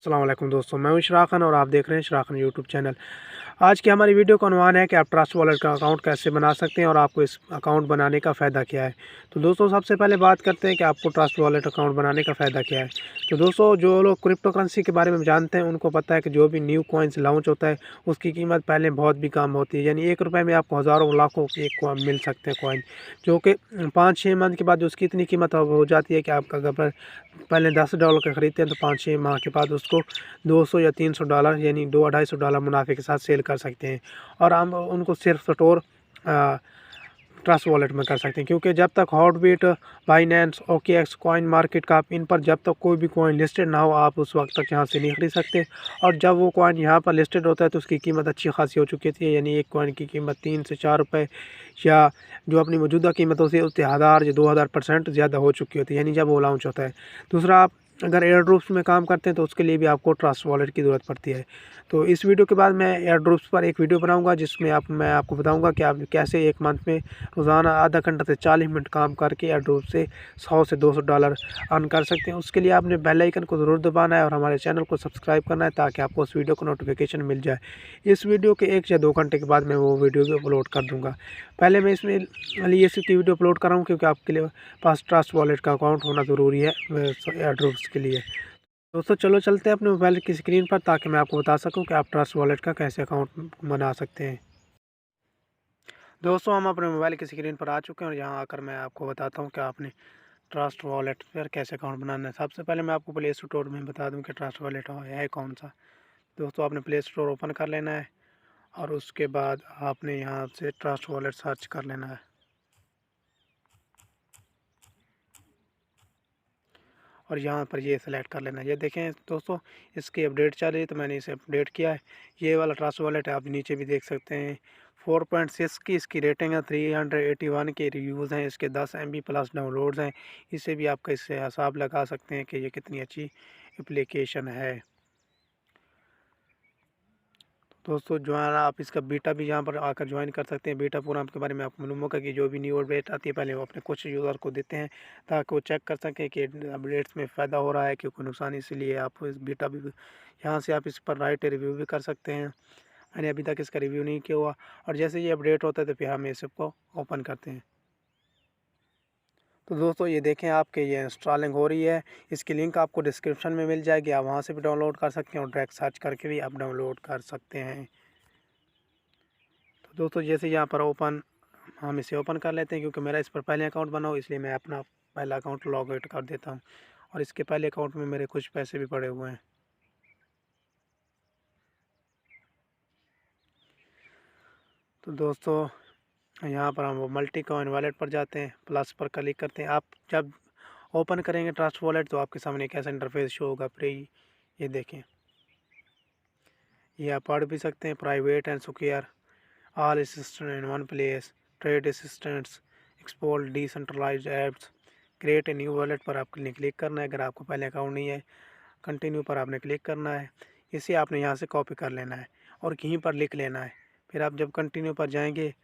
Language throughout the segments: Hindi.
अस्सलाम वालेकुम दोस्तों, मैं हूं इशराक खान और आप देख रहे हैं इशराक खान यूट्यूब चैनल। आज की हमारी वीडियो का उन्वान है कि आप ट्रस्ट वॉलेट का अकाउंट कैसे बना सकते हैं और आपको इस अकाउंट बनाने का फ़ायदा क्या है। तो दोस्तों सबसे पहले बात करते हैं कि आपको ट्रस्ट वॉलेट अकाउंट बनाने का फ़ायदा क्या है। तो दोस्तों जो लोग क्रिप्टो करेंसी के बारे में जानते हैं उनको पता है कि जो भी न्यू कॉइन्स लॉन्च होता है उसकी कीमत पहले बहुत भी कम होती है, यानी ₹1 में आपको हज़ारों लाखों के मिल सकते हैं कॉइन, जो कि 5-6 मंथ के बाद उसकी इतनी कीमत हो जाती है कि आपका अगर पहले $10 का ख़रीदते हैं तो 5-6 माह के बाद उसको 200 या $300 यानी $200-250 मुनाफे के साथ सेल कर सकते हैं। और हम उनको सिर्फ स्टोर ट्रस्ट वॉलेट में कर सकते हैं, क्योंकि जब तक Hotbit, Binance, OKX, coin market cap, इन पर जब तक कोई भी कॉइन लिस्टेड ना हो आप उस वक्त तक यहाँ से नहीं खरीद सकते। और जब वो कॉइन यहाँ पर लिस्टेड होता है तो उसकी कीमत अच्छी खासी हो चुकी होती है, यानी एक कॉइन की कीमत 3 से 4 रुपये या जो अपनी मौजूदा कीमत होती है उससे 1000 या 2000% ज़्यादा हो चुकी होती है, यानी जब वो लॉन्च होता है। दूसरा, आप अगर एयर ड्रॉप्स में काम करते हैं तो उसके लिए भी आपको ट्रस्ट वॉलेट की ज़रूरत पड़ती है। तो इस वीडियो के बाद मैं एयर ड्रॉप्स पर एक वीडियो बनाऊंगा जिसमें मैं आपको बताऊंगा कि आप कैसे एक मंथ में रोज़ाना आधा घंटा से 40 मिनट काम करके एयर ड्रॉप से $100 से $200 अर्न कर सकते हैं। उसके लिए आपने बेल आइकन को ज़रूर दबाना है और हमारे चैनल को सब्सक्राइब करना है ताकि आपको उस वीडियो को नोटिफिकेशन मिल जाए। इस वीडियो के 1 या 2 घंटे के बाद मैं वो वीडियो भी अपलोड कर दूँगा। पहले मैं इसमें लिए इसकी वीडियो अपलोड कर रहा हूँ क्योंकि आपके लिए पास ट्रस्ट वॉलेट का अकाउंट होना ज़रूरी है एयर ड्रॉप्स के लिए। दोस्तों चलो चलते हैं अपने मोबाइल की स्क्रीन पर ताकि मैं आपको बता सकूं कि आप ट्रस्ट वॉलेट का कैसे अकाउंट बना सकते हैं। दोस्तों हम अपने मोबाइल की स्क्रीन पर आ चुके हैं और यहाँ आकर मैं आपको बताता हूं कि आपने ट्रस्ट वॉलेट पर कैसे अकाउंट बनाना है। सबसे पहले मैं आपको प्ले स्टोर में बता दूं कि ट्रस्ट वॉलेट है कौन सा। दोस्तों आपने प्ले स्टोर ओपन कर लेना है और उसके बाद आपने यहाँ से ट्रस्ट वॉलेट सर्च कर लेना है और यहाँ पर ये सिलेक्ट कर लेना है। ये देखें दोस्तों इसकी अपडेट चल रही है तो मैंने इसे अपडेट किया है। ये वाला ट्रस्ट वॉलेट है, आप नीचे भी देख सकते हैं। 4.6 की इसकी रेटिंग है, 381 के रिव्यूज़ हैं, इसके 10 MB प्लस डाउनलोड्स हैं। इसे भी आपका इससे हिसाब लगा सकते हैं कि ये कितनी अच्छी एप्लीकेशन है। दोस्तों जो है ना आप इसका बीटा भी यहाँ पर आकर ज्वाइन कर सकते हैं। बीटा पूरा के बारे में आपको मालूम होगा कि जो भी न्यू अपडेट आती है पहले वो अपने कुछ यूज़र को देते हैं ताकि वो चेक कर सकें कि अपडेट्स में फ़ायदा हो रहा है कि कोई नुकसान। इसीलिए आप इस बीटा भी यहाँ से आप इस पर राइट रिव्यू भी कर सकते हैं। मैंने अभी तक इसका रिव्यू नहीं किया हुआ और जैसे ये अपडेट होता है तो फिर हम इस सबको ओपन करते हैं। तो दोस्तों ये देखें आपके ये इंस्टॉलिंग हो रही है। इसकी लिंक आपको डिस्क्रिप्शन में मिल जाएगी, आप वहाँ से भी डाउनलोड कर सकते हैं और डायरेक्ट सर्च करके भी आप डाउनलोड कर सकते हैं। तो दोस्तों जैसे यहाँ पर हम इसे ओपन कर लेते हैं, क्योंकि मेरा इस पर पहले अकाउंट बना हो इसलिए मैं अपना पहला अकाउंट लॉग आउट कर देता हूँ और इसके पहले अकाउंट में मेरे कुछ पैसे भी पड़े हुए हैं। तो दोस्तों यहाँ पर हम मल्टी कॉइन वॉलेट पर जाते हैं, प्लस पर क्लिक करते हैं। आप जब ओपन करेंगे ट्रस्ट वॉलेट तो आपके सामने कैसा इंटरफेस शो होगा फ्री। ये देखें, ये आप पढ़ भी सकते हैं। Private and secure, all assistant in one place, trade assistants, export decentralised apps, create a new wallet पर आपने क्लिक करना है। अगर आपको पहले अकाउंट नहीं है, कंटिन्यू पर आपने क्लिक करना है। इसे आपने यहाँ से कॉपी कर लेना है और कहीं पर लिख लेना है। फिर आप जब कंटिन्यू पर जाएंगे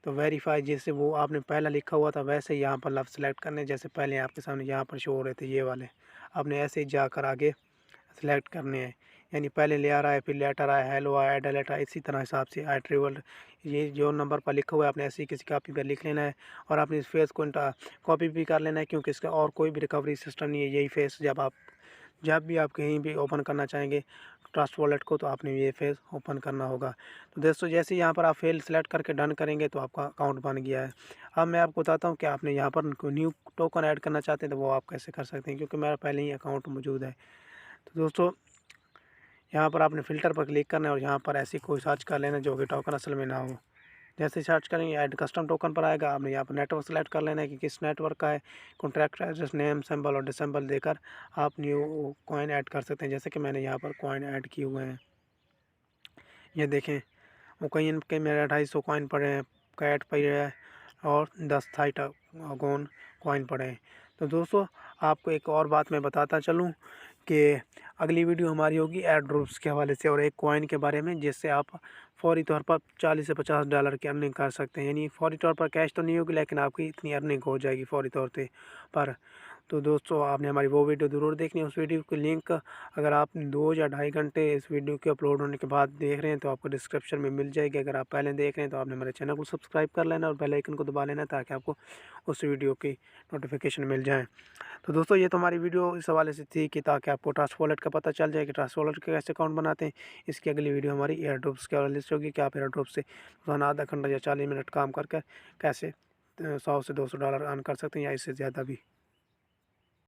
तो वेरीफाई, जैसे वो आपने पहला लिखा हुआ था वैसे यहाँ पर लफ्ज़ सेलेक्ट करने, जैसे पहले आपके सामने यहाँ पर शो हो रहे थे ये वाले, आपने ऐसे ही जाकर आगे सेलेक्ट करने हैं। यानी पहले ले आ रहा है, फिर लेटर आया, हेलो आया, एडलेट आया, इसी तरह हिसाब से आई ट्रेवल, ये जो नंबर पर लिखा हुआ है आपने ऐसे ही किसी कॉपी पर लिख लेना है और आपने इस फेस को कॉपी भी कर लेना है, क्योंकि इसका और कोई भी रिकवरी सिस्टम नहीं है। यही फेस जब भी आप कहीं भी ओपन करना चाहेंगे ट्रस्ट वॉलेट को तो आपने ये फेस ओपन करना होगा। तो दोस्तों जैसे यहाँ पर आप फेल सेलेक्ट करके डन करेंगे तो आपका अकाउंट बन गया है। अब मैं आपको बताता हूँ कि आपने यहाँ पर न्यू टोकन ऐड करना चाहते हैं तो वो आप कैसे कर सकते हैं, क्योंकि मेरा पहले ही अकाउंट मौजूद है। तो दोस्तों यहाँ पर आपने फ़िल्टर पर क्लिक करना है और यहाँ पर ऐसी कोई सर्च कर लेना जो कि टोकन असल में ना हो। जैसे सर्च करेंगे ऐड कस्टम टोकन पर आएगा, आपने यहाँ पर नेटवर्क सेलेक्ट कर लेना है कि किस नेटवर्क का है। कॉन्ट्रैक्ट एड्रेस, नेम, सिंबल और डिसेंबल देकर आप न्यू कॉइन ऐड कर सकते हैं, जैसे कि मैंने यहाँ पर कॉइन ऐड किए हुए हैं। ये देखें वो कहीं के मेरे 250 कॉइन पड़े हैं, कैट पड़े है और 10 थाइट गोन कॉइन पड़े हैं। तो दोस्तों आपको एक और बात मैं बताता चलूँ कि अगली वीडियो हमारी होगी एयर ड्रॉप्स के हवाले से और एक कॉइन के बारे में, जिससे आप फौरी तौर पर $40 से $50 की अर्निंग कर सकते हैं। यानी फौरी तौर पर कैश तो नहीं होगी लेकिन आपकी इतनी अर्निंग हो जाएगी फौरी तौर पे पर। तो दोस्तों आपने हमारी वो वीडियो ज़रूर देखनी है। उस वीडियो की लिंक अगर आप 2 या ढाई घंटे इस वीडियो के अपलोड होने के बाद देख रहे हैं तो आपको डिस्क्रिप्शन में मिल जाएगी। अगर आप पहले देख रहे हैं तो आपने हमारे चैनल को सब्सक्राइब कर लेना और बेल आइकन को दबा लेना ताकि आपको उस वीडियो की नोटिफिकेशन मिल जाए। तो दोस्तों ये तो हमारी वीडियो इस हवाले से थी कि ताकि आपको ट्रस्ट वॉलेट का पता चल जाए कि ट्रस्ट वॉलेट के कैसे अकाउंट बनाते हैं। इसकी अगली वीडियो हमारी एयर ड्रॉप्स के हवाले से होगी कि आप एयर ड्रॉप से रोज़ाना आधा घंटा या 40 मिनट काम करके कैसे $100 से $200 अर्न कर सकते हैं या इससे ज़्यादा भी।